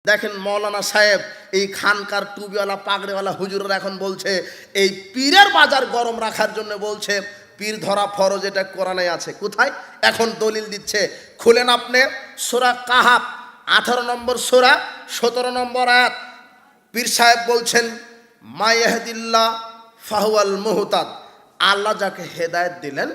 দেখেন মৌলানা সাহেব এই খানকার টুবিওয়ালা পাগড়িওয়ালা হুজুররা এখন বলছে এই পীরের বাজার গরম রাখার জন্য বলছে পীর ধরা ফরজ, এটা কোরআনে আছে। কোথায়? এখন দলিল দিচ্ছে, খুলেন আপনি সূরা কাহাফ 18 নম্বর সূরা 17 নম্বর আয়াত। পীর সাহেব বলছেন মা ইয়াহদিল্লাহ ফাহুয়াল মুহতাদ, আল্লাহ যাকে হেদায়েত দিলেন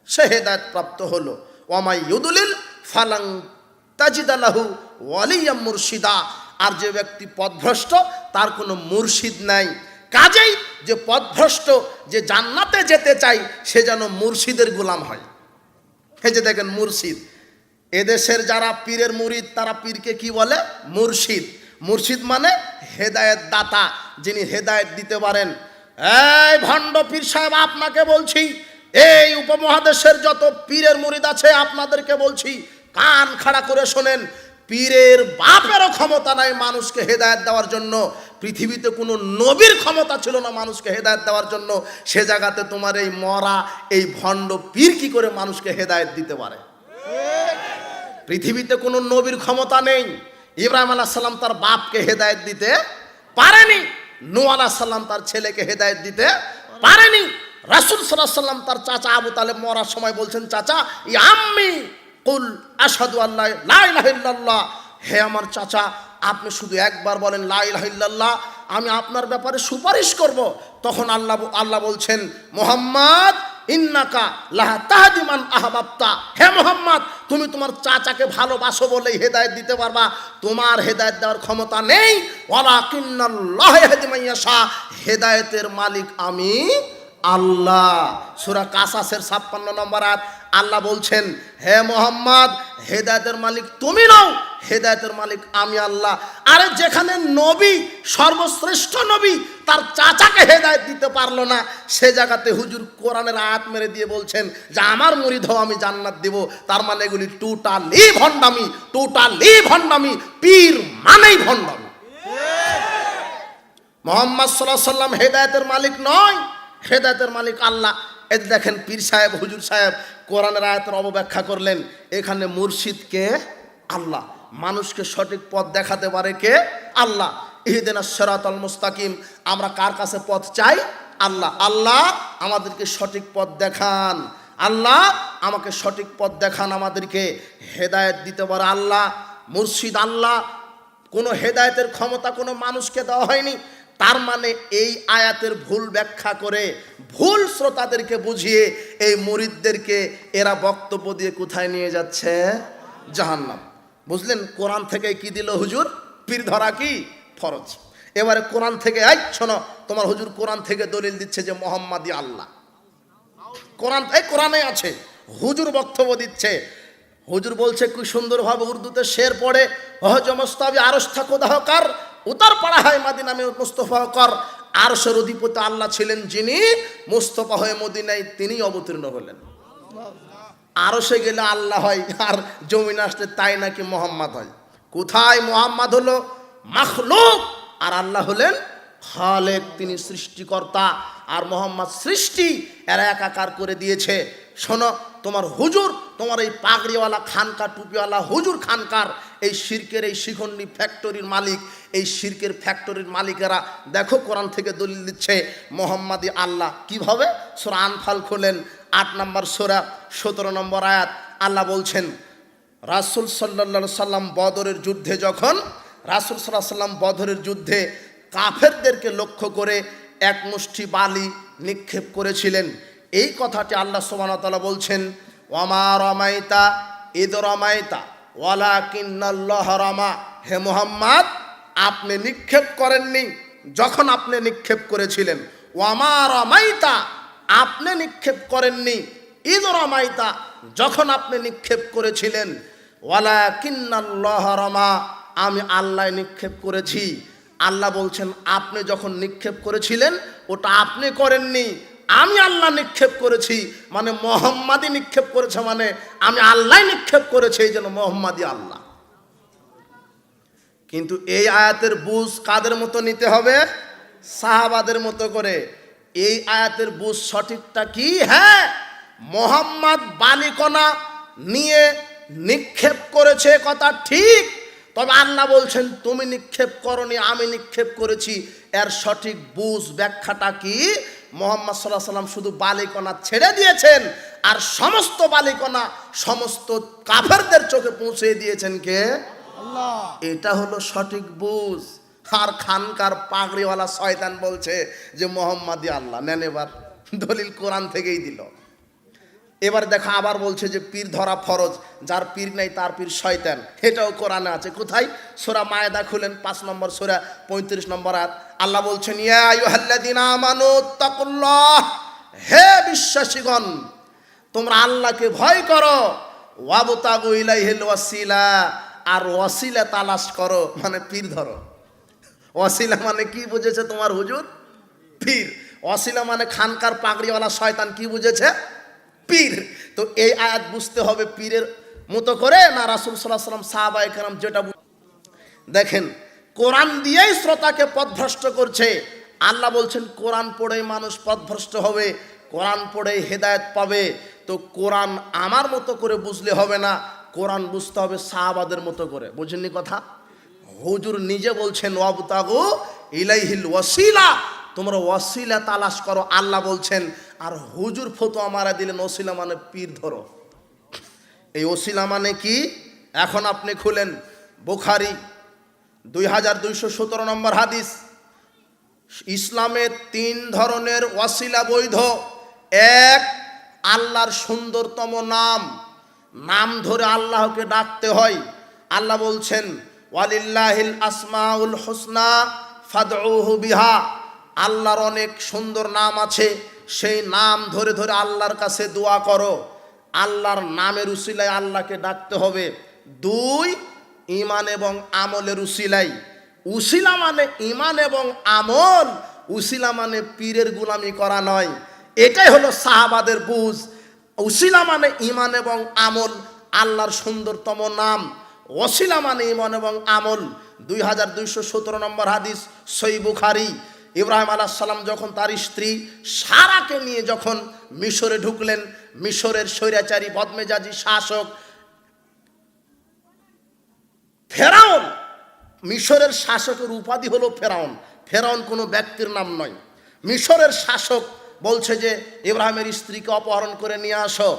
সে হেদায়েত প্রাপ্ত হলো। ওয়া মা ইউদলিল ফালাং তাজিদা লাহু ওয়ালিয়াম মুরশিদা, আর যে ব্যক্তি পথভ্রষ্ট তার কোনো মুর্শিদ নাই। কাজেই যে পথভ্রষ্ট, যে জান্নাতে যেতে চাই, সে যেন মুর্শিদের গোলাম হয়। এই যে দেখেন মুর্শিদ, এদেশের যারা পীরের মুরিদ তারা পীরকে কি বলে? মুর্শিদ। মুর্শিদ মানে হেদায়েত দাতা, যিনি হেদায়েত দিতে পারেন। এই ভণ্ড পীর সাহেব, আপনাকে বলছি, এই উপমহাদেশের যত পীরের মুরিদ আছে আপনাদেরকে বলছি, কান খাড়া করে শোনেন, পীরের বাপেরও ক্ষমতা নাই মানুষকে হেদায়েত দেওয়ার জন্য। পৃথিবীতে কোনো নবীর ক্ষমতা ছিল না মানুষকে হেদায়েত দেওয়ার জন্য। সে জায়গাতে তোমার এই মরা এই ভণ্ড পীর কি করে মানুষকে হেদায়েত দিতে পারে? পৃথিবীতে কোনো নবীর ক্ষমতা নেই। ইব্রাহিম আলাইহিস সালাম তার বাপকে হেদায়েত দিতে পারেনি, নূহ আলাইহিস সালাম তার ছেলেকে হেদায়েত দিতে পারেনি। রাসূল সাল্লাল্লাহু আলাইহি ওয়াসাল্লাম তার চাচা আবু তালেব মরার সময় বলছেন, চাচা ই আম্মি কুল আশহাদু আল্লা লা ইলাহা ইল্লাল্লাহ, হে আমার চাচা আপনি শুধু একবার বলেন লা ইলাহা ইল্লাল্লাহ, আমি আপনার ব্যাপারে সুপারিশ করব। তখন আল্লাহ বলছেন, মুহাম্মদ ইন্নাকা লাহা তাহদি মান আহবাবতা, হে মুহাম্মদ তুমি তোমার চাচাকে ভালোবাসো বলেই হেদায়েত দিতে পারবা, তোমার হেদায়েত দেওয়ার ক্ষমতা নেই। ওয়ালাকিন্নাল্লাহ ইয়াহদি মান ইয়াশা, হেদায়েতের মালিক আমি আল্লাহ। সূরা কাসাসের 56 নম্বর আয়াত আল্লাহ বলছেন, হে মুহাম্মদ হেদায়েতের মালিক তুমি নও, হেদায়েতের মালিক আমি আল্লাহ। আরে যেখানে নবী সর্বশ্রেষ্ঠ নবী তার চাচাকে হেদায়েত দিতে পারলো না, সে জায়গাতে হুজুর কোরআনের আয়াত মেরে দিয়ে বলছেন যে আমার মুরিদ হও আমি জান্নাত দেব। তার মানে এগুলি টোটালি ভণ্ডামি, টোটালি ভণ্ডামি। পীর মানেই ভণ্ডামি। মুহাম্মদ সাল্লাল্লাহু আলাইহি ওয়াসাল্লাম হেদায়েতের মালিক নয়, হেদায়েতের মালিক আল্লাহ। এই দেখেন পীর সাহেব হুজুর সাহেব কোরআনের আয়াতের অবব্যাখ্যা করলেন। এখানে মুর্শিদ কে? আল্লাহ। মানুষকে সঠিক পথ দেখাতে পারে কে? আল্লাহ। ইহদিনাস সিরাতাল মুস্তাকিম, আমরা কার কাছে পথ চাই? আল্লাহ। আল্লাহ আমাদেরকে সঠিক পথ দেখান, আল্লাহ আমাকে সঠিক পথ দেখান, আমাদেরকে হেদায়েত দিতে পারে আল্লাহ। মুর্শিদ আল্লাহ। কোনো হেদায়েতের ক্ষমতা কোনো মানুষকে দেওয়া হয়নি। তার মানে এই আয়াতের ভুল ব্যাখ্যা করে ভুল শ্রোতাদেরকে বুঝিয়ে এই মুরিদদেরকে এরা বক্তব্য দিয়ে কোথায় নিয়ে যাচ্ছে? জাহান্নাম। বুঝলেন? কোরআন থেকে কি দিল হুজুর? পীর ধরা কি ফরজ। এবারে কোরআন থেকে এই শোনো, তোমার হুজুর কোরআন থেকে দলিল দিচ্ছে যে মুহাম্মাদি আল্লাহ। কোরআনে আছে, হুজুর বক্তব্য দিচ্ছে। হুজুর বলছে কি সুন্দরভাবে উর্দুতে শের পড়ে, হজ মুস্তাবি আরশ খোদাহকার উতার পাড়া হয় মাদিনা মে মুস্তফা কর, আরশের অধিপতি আল্লাহ ছিলেন যিনি মুস্তফা হয়ে মদিনায় তিনি অবতীর্ণ হলেন। আরশে গেলে আল্লাহ হয়, আর জমিনে আসলে তাই নাকি মুহাম্মদ হয়। কোথায়? মুহাম্মদ হলো মাখলুক আর আল্লাহ হলেন খালেক, তিনি সৃষ্টিকর্তা। আর মুহাম্মদ সৃষ্টি, এরা একাকার করে দিয়েছে। শোনো, তোমার হুজুর, তোমার এই পাগড়িওয়ালা খানকা টুপিওয়ালা হুজুর খানকার এই শিরকের এই শিখন্ডি ফ্যাক্টরির মালিক, এই শিরকের ফ্যাক্টরির মালিকেরা দেখো কোরআন থেকে দলিল দিচ্ছে মুহাম্মাদি আল্লাহ। কিভাবে? সূরা আনফাল খোলেন 8 নম্বর সূরা 17 নম্বর আয়াত। আল্লাহ বলছেন রাসূল সাল্লাল্লাহু আলাইহি সাল্লাম বদরের যুদ্ধে, যখন রাসূল সাল্লাল্লাহু আলাইহি সাল্লাম বদরের যুদ্ধে কাফেরদেরকে লক্ষ্য করে এক মুষ্টি বালি নিক্ষেপ করেছিলেন, এই কথাটি আল্লাহ সুবহানাহু ওয়া তাআলা বলছেন, ওয়ামা রামাইতা ইদ রামাইতা ওয়ালাকিন্নাল্লাহ রামা, হে মুহাম্মদ আপনি নিক্ষেপ করেননি যখন আপনি নিক্ষেপ করেছিলেন। ওয়ামা রামাইতা, আপনি নিক্ষেপ করেননি, ইদ রামাইতা, যখন আপনি নিক্ষেপ করেছিলেন। ওয়ালাকিন্নাল্লাহ রামা, আমি আল্লাহ নিক্ষেপ করেছি। আল্লাহ বলছেন আপনি যখন নিক্ষেপ করেছিলেন ওটা আপনি করেননি, আমি আল্লাহ নিক্ষেপ করেছি। মানে মুহাম্মাদি নিক্ষেপ করেছে, মানে আমি আল্লাহ নিক্ষেপ করেছি, এই জন্য মুহাম্মাদি আল্লাহ। কিন্তু এই আয়াতের বুঝ কাদের মতো নিতে হবে? সাহাবাদের মতো করে। এই আয়াতের বুঝ সঠিকটা কি? হ্যাঁ, মুহাম্মদ বালিকণা নিয়ে নিক্ষেপ করেছে কথা ঠিক, তবে আল্লাহ বলছেন তুমি নিক্ষেপ করনি, আমি নিক্ষেপ করেছি। এর সঠিক বুঝ ব্যাখ্যাটা কি? মুহাম্মদ সাল্লাল্লাহু আলাইহি ওয়াসাল্লাম শুধু বালিকণা ছেড়ে দিয়েছেন, আর সমস্ত বালিকণা সমস্ত কাফেরদের চোখে পৌঁছে দিয়েছেন কে? আল্লাহ। এটা হলো সঠিক বুঝ। আর খানকার পাগড়িওয়ালা শয়তান বলছে যে মুহাম্মাদই আল্লাহ। নেন এবার দলিল কোরআন থেকেই দিল। এবার দেখা আবার বলছে যে পীর ধরা ফরজ, যার পীর নাই তার পীর শয়তান। এটাও কোরআনে আছে। কোথায়? সূরা মায়েদা খুলেন 5 নম্বর সূরা 35 নম্বর আয়াত। আল্লাহ বলছেন ইয়া আইয়ুহাল্লাযীনা আমানু তাকুল্লাহ, হে বিশ্বাসীগণ তোমরা আল্লাহকে ভয় করো, ওয়াবতাগু ইলাইহিল ওয়াসিলা, আর ওয়াসিলা তালাশ করো, মানে পীর ধরো। ওয়াসিলা মানে কি বুঝেছে তোমার হুজুর? পীর। ওয়াসিলা মানে খানকার পাগড়িওয়ালা শয়তান কি বুঝেছে? পীর। তো এই আয়াত বুঝতে হবে পীরের মতো করে, না রাসূল সাল্লাল্লাহু আলাইহি ওয়াসাল্লাম সাহাবায়ে কেরাম যেটা। দেখেন কোরআন দিয়েই শ্রোতাকে পথভ্রষ্ট করছে। আল্লাহ বলছেন কোরআন পড়েই মানুষ পথভ্রষ্ট হবে, কোরআন পড়েই হেদায়েত পাবে। তো কোরআন আমার মতো করে বুঝলে হবে না, কোরআন বুঝতে হবে সাহাবাদের মতো করে। বুঝেননি কথা? হুজুর নিজে বলছেন ওয়াবতাগু ইলাইহিল ওয়াসিলা, তোমরা ওয়াসিলা তালাশ করো আল্লাহ বলছেন। আর হুজুর ফতোয়া মারা দিলেন ওসিলা মানে পীর ধরো। এই ওসিলা মানে কি? এখন আপনি খুলেন বুখারী 2217 নম্বর হাদিস। ইসলামের 3 ধরনের ওয়াসিলা বৈধ। এক, আল্লাহর সুন্দরতম নাম, নাম ধরে আল্লাহকে ডাকতে হয়। আল্লাহ বলছেন ওয়ালিল্লাহিল আসমাউল হুসনা ফাদউহু বিহা, আল্লাহর অনেক সুন্দর নাম আছে, সেই নাম ধরে ধরে আল্লাহর কাছে দোয়া করো। আল্লাহর নামের উসিলায় আল্লাহকে ডাকতে হবে। 2, ঈমান এবং আমলের উসিলাই। উসিলা মানে ঈমান এবং আমল, উসিলা মানে পীরের গোলামি করা নয়। এটাই হলো সাহাবাদের বুঝ। উসিলা মানে ঈমান এবং আমল, আল্লাহর সুন্দরতম নাম। ওসিলা মানে ঈমান এবং আমল। 2217 নম্বর হাদিস সহিহ বুখারী। ইব্রাহিম আলাইহিস সালাম যখন তার স্ত্রী সারাকে নিয়ে যখন মিশরে ঢুকলেন, মিশরের স্বৈরাচারী বদমেজাজি শাসক ফেরাউন, মিশরের শাসকের উপাধি হলো ফেরাউন। ফেরাউন কোনো ব্যক্তির নাম নয়। মিশরের শাসক বলছে যে ইব্রাহিমের স্ত্রীকে অপহরণ করে নিয়ে আসো।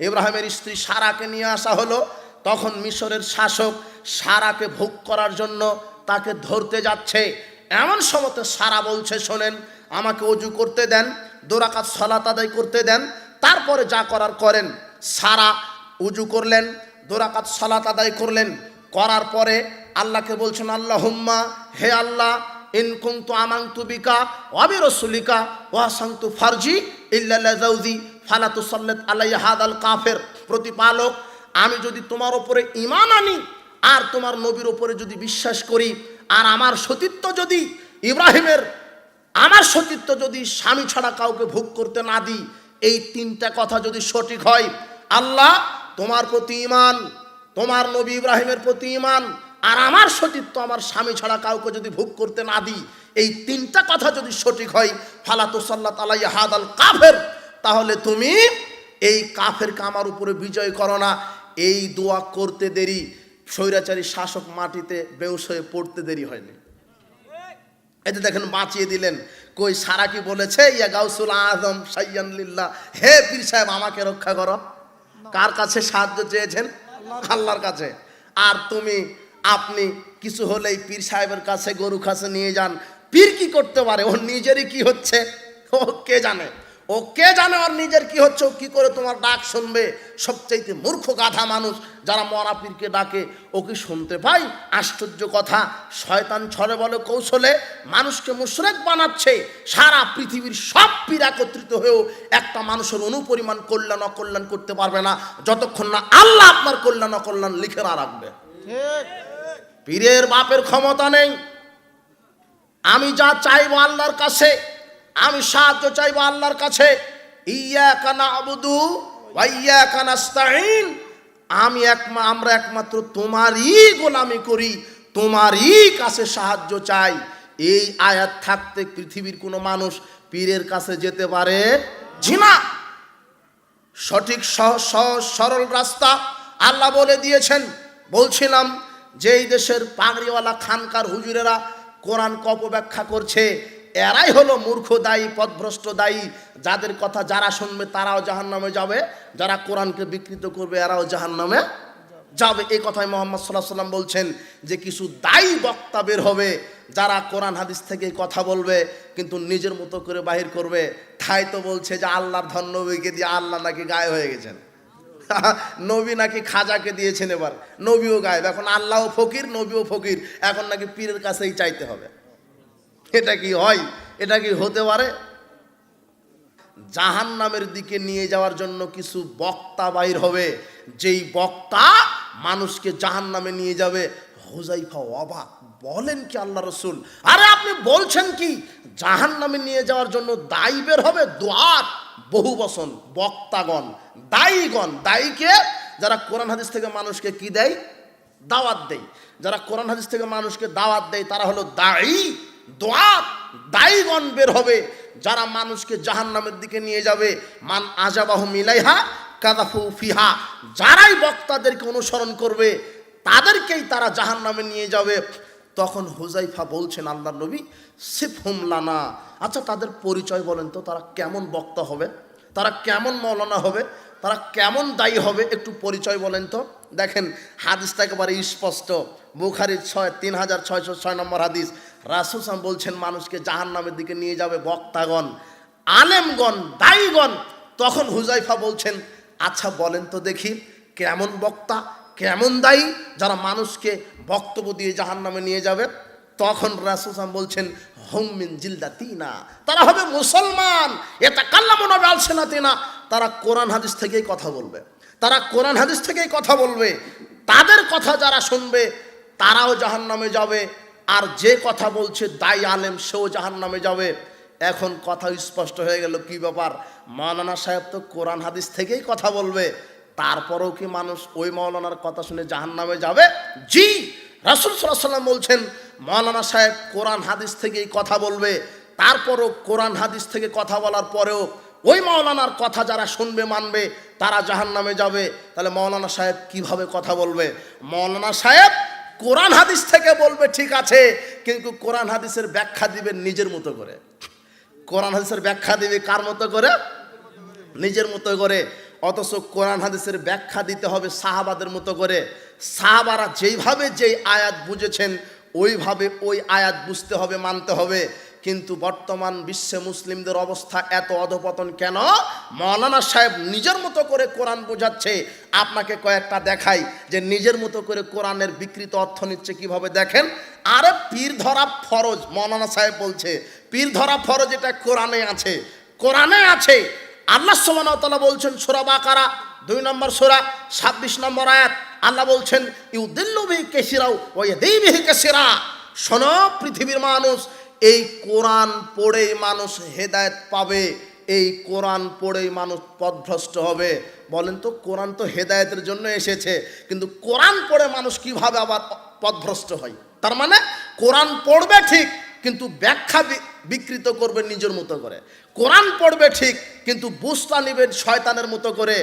ইব্রাহিমের স্ত্রী সারাকে নিয়ে আসা হলো। তখন মিশরের শাসক সারাকে ভোগ করার জন্য তাকে ধরতে যাচ্ছে। এমন সময়তে সারা বলছে শোনেন, আমাকে ওযু করতে দেন, 2 রাকাত সালাত আদায় করতে দেন, তারপরে যা করার করেন। সারা ওযু করলেন, 2 রাকাত সালাত আদায় করলেন। করার পরে আল্লাহকে বলছেন আল্লাহুম্মা, হে আল্লাহ, ইন কুনতু আমানতু বিকা ওয়া বিরাসূলিকা ওয়া সানতু ফারজি ইল্লা লাযাউজি ফালা তুসাল্লিত আলাইয়া হাদাল কাফির। প্রতিপালক, আমি যদি তোমার উপরে ঈমান আনি আর তোমার নবীর উপরে যদি বিশ্বাস করি, আর আমার সতীত্ব যদি ইব্রাহিমের, আমার সতীত্ব যদি স্বামী ছাড়া কাউকে ভোগ করতে না দিই, এই 3টা কথা যদি সঠিক হয়, আল্লাহ তোমার প্রতি ঈমান, তোমার নবী ইব্রাহিমের প্রতি ঈমান, আর আমার সতীত্ব আমার স্বামী ছাড়া কাউকে যদি ভোগ করতে না দিই, এই 3টা কথা যদি সঠিক হয়, ফালা তুসাল্লাত আলাইয়া হাদাল কাফির, তাহলে তুমি এই কাফেরকে আমার উপরে বিজয় করো না। এই দোয়া করতে দেরি স্বৈরাচারী শাসক মাটিতে বেহুশ হয়ে পড়তে দেরি হয়নি। এতে দেখেন বাঁচিয়ে দিলেন। কই সারা কি বলেছে ইয়া গাউসুল আজম সাইয়ান লিল্লাহ, হে পীর সাহেব আমাকে রক্ষা করো? কার কাছে সাহায্য চেয়েছেন? আল্লাহর কাছে। আর আপনি কিছু হলেই পীর সাহেবের কাছে গরু কাছে নিয়ে যান। পীর কি করতে পারে? ওর নিজেরই কি হচ্ছে ও কে জানে, ও কে জানে ওর নিজের কি হচ্ছে, ও কি করে তোমার ডাক শুনবে? সবচাইতে মূর্খ গাধা মানুষ যারা মরা পীরকে ডাকে, ও কি শুনতে পাই? আশ্চর্য কথা। শয়তান ছলে বলে কৌশলে মানুষকে মুশরিক বানাচ্ছে। সারা পৃথিবীর সব পীর একত্রিত হয়েও একটা মানুষের অনুপরিমাণ কল্যাণ অকল্যাণ করতে পারবে না, যতক্ষণ না আল্লাহ আপনার কল্যাণ অকল্যাণ লিখে না রাখবে। পীরের বাপের ক্ষমতা নেই। আমি যা চাইবো আল্লাহর কাছে, আমি সাহায্য চাইবো আল্লাহর কাছে। ইয়্যাকা না'বুদু ওয়া ইয়্যাকা নাস্তাঈন, আমরা একমাত্র তোমারই গোলামি করি, তোমারই কাছে সাহায্য চাই। এই আয়াত থাকতে পৃথিবীর কোনো মানুষ পীরের কাছে যেতে পারে না। সঠিক সরল রাস্তা আল্লাহ বলে দিয়েছেন। বলছিলাম যেই দেশের পাগড়িওয়ালা খানকার হুজুরেরা কোরআনকে অপব্যাখ্যা করছে, এরাই হলো মূর্খ দায়ী, পথভ্রষ্ট দায়ী। যাদের কথা যারা শুনবে তারাও জাহান্নামে যাবে, যারা কোরআনকে বিকৃত করবে এরাও জাহান্নামে যাবে। এই কথাই মুহাম্মদ সাল্লাল্লাহু আলাইহি ওয়াসাল্লাম বলছেন যে কিছু দায়ী বক্তা বের হবে যারা কোরআন হাদিস থেকে কথা বলবে কিন্তু নিজের মতো করে বাহির করবে। তাই তো বলছে যে আল্লাহর ধন নবীকে দিয়ে আল্লাহ নাকি গায়ে হয়ে গেছেন, নবী নাকি খাজাকে দিয়েছেন, এবার নবীও গায়েব। এখন আল্লাহও ফকির, নবীও ফকির, এখন নাকি পীরের কাছেই চাইতে হবে। এটা কি হয়? এটা কি হতে পারে? জাহান্নামের দিকে নিয়ে যাওয়ার জন্য কিছু বক্তা বাইর হবে, যেই বক্তা মানুষকে জাহান্নামে নিয়ে যাবে। হুযায়ফা অবাক, বলেন কি আল্লাহ রাসূল? আরে আপনি বলছেন কি জাহান্নামে নিয়ে যাওয়ার জন্য দায়ী বের হবে? দুআত, বহু বচন, বক্তাগণ, দায়ীগণ। দায়ীকে যারা কোরআন হাদিস থেকে মানুষকে কি দেয়? দাওয়াত দেয়। যারা কোরআন হাদিস থেকে মানুষকে দাওয়াত দেয় তারা হলো দায়ী, দুআত, দায়ীগণ বের হবে যারা মানুষকে জাহান্নামের দিকে নিয়ে যাবে। মান আজাবাহুম ইলাইহা কাযাফু ফিহা, যারাই বক্তাদেরকে অনুসরণ করবে তাদেরকেই তারা জাহান্নামে নিয়ে যাবে। তখন হুযায়ফা বলছেন, আল্লাহর নবী সিফহুম লানা, আচ্ছা তাদের পরিচয় বলেন তো, তারা কেমন বক্তা হবে, তারা কেমন মাওলানা হবে, তারা কেমন দায়ী হবে, একটু পরিচয় বলেন তো। দেখেন হাদিসটা একেবারে স্পষ্ট, বুখারীর 3606 নম্বর হাদিস। রাসূল সাল্লাল্লাহু বলছেন মানুষকে জাহান্নামের দিকে নিয়ে যাবে বক্তাগণ, আলেমগণ, দায়ীগণ। তখন হুযায়ফা বলছেন, আচ্ছা বলেন তো দেখি কেমন বক্তা, কেমন দায়ী যারা মানুষকে বক্তব্য দিয়ে জাহান্নামে নিয়ে যাবে। তখন রাসূল সাল্লাল্লাহু বলছেন, হুম মিন জিলদাতিনা, তারা হবে মুসলমান, ইয়াতাকাল্লামুনা বিআলসিনাতিনা, তারা কোরআন হাদিস থেকেই কথা বলবে, তারা কোরআন হাদিস থেকেই কথা বলবে। তাদের কথা যারা শুনবে তারাও জাহান্নামে যাবে, আর যে কথা বলছে দায়ী আলেম সেও জাহান্নামে যাবে। এখন কথা স্পষ্ট হয়ে গেল কি ব্যাপার? মাওলানা সাহেব তো কোরআন হাদিস থেকেই কথা বলবে, তারপরেও কি মানুষ ওই মাওলানার কথা শুনে জাহান্নামে যাবে? জি, রাসূল সাল্লাল্লাহু আলাইহি ওয়াসাল্লাম বলছেন মাওলানা সাহেব কোরআন হাদিস থেকেই কথা বলবে, তারপরও কোরআন হাদিস থেকে কথা বলার পরেও ওই মাওলানার কথা যারা শুনবে মানবে তারা জাহান্নামে যাবে। তাহলে মাওলানা সাহেব কিভাবে কথা বলবে? মাওলানা সাহেব কোরআন হাদিস থেকে বলবে ঠিক আছে, কিন্তু কোরআন হাদিসের ব্যাখ্যা দিবে নিজের মতো করে। কোরআন হাদিসের ব্যাখ্যা দিবে কার মতো করে? নিজের মতো করে। অথচ কোরআন হাদিসের ব্যাখ্যা দিতে হবে সাহাবাদের মতো করে। সাহাবারা যেইভাবে যেই আয়াত বুঝেছেন ওইভাবে ওই আয়াত বুঝতে হবে, মানতে হবে। কিন্তু বর্তমান বিশ্বে মুসলিমদের অবস্থা এত অধপতন কেন? মাওলানা সাহেব নিজের মতো করে কোরআন বোঝাচ্ছে। আপনাকে কয়েকটা দেখাই যে নিজের মতো করে কোরআনের বিকৃত অর্থ নিচ্ছে কিভাবে, দেখেন। আরে পীর ধরা ফরজ, মাওলানা সাহেব বলছে পীর ধরা ফরজ, এটা কোরআনে আছে, কোরআনে আছে। আল্লাহ সুবহানাহু ওয়া তাআলা বলছেন সূরা বাকারা 2 নম্বর সূরা 26 নম্বর আয়াত, আল্লাহ বলছেন ইউদিল্লু বিহি কাসীরা ওয়া ইয়াহদি বিহি কাসীরা। শোনো পৃথিবীর মানুষ, এই কোরআন পড়েই মানুষ হেদায়েত পাবে, এই কোরআন পড়েই মানুষ পথভ্রষ্ট হবে। বলেন তো, কোরআন তো হেদায়েতের জন্য এসেছে, কিন্তু কোরআন পড়ে মানুষ কিভাবে আবার পথভ্রষ্ট হয়? তার মানে কোরআন পড়বে ঠিক, কিন্তু ব্যাখ্যা বিকৃত করবে নিজের মতো করে। কোরআন পড়বে ঠিক, কিন্তু বুঝতা নিবেন শয়তানের মতো করে,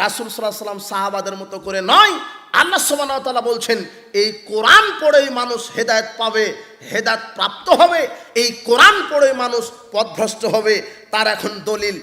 রাসূল সাল্লাল্লাহু আলাইহি ওয়াসাল্লাম সাহাবাদের মতো করে নয়। আল্লাহ সুবহানাহু ওয়া তাআলা বলছেন এই কোরআন পড়েই মানুষ হেদায়েত পাবে, হেদায়েত প্রাপ্ত হবে। এই কোরআন পড়েই মানুষ পথভ্রষ্ট হবে। তার এখন দলিল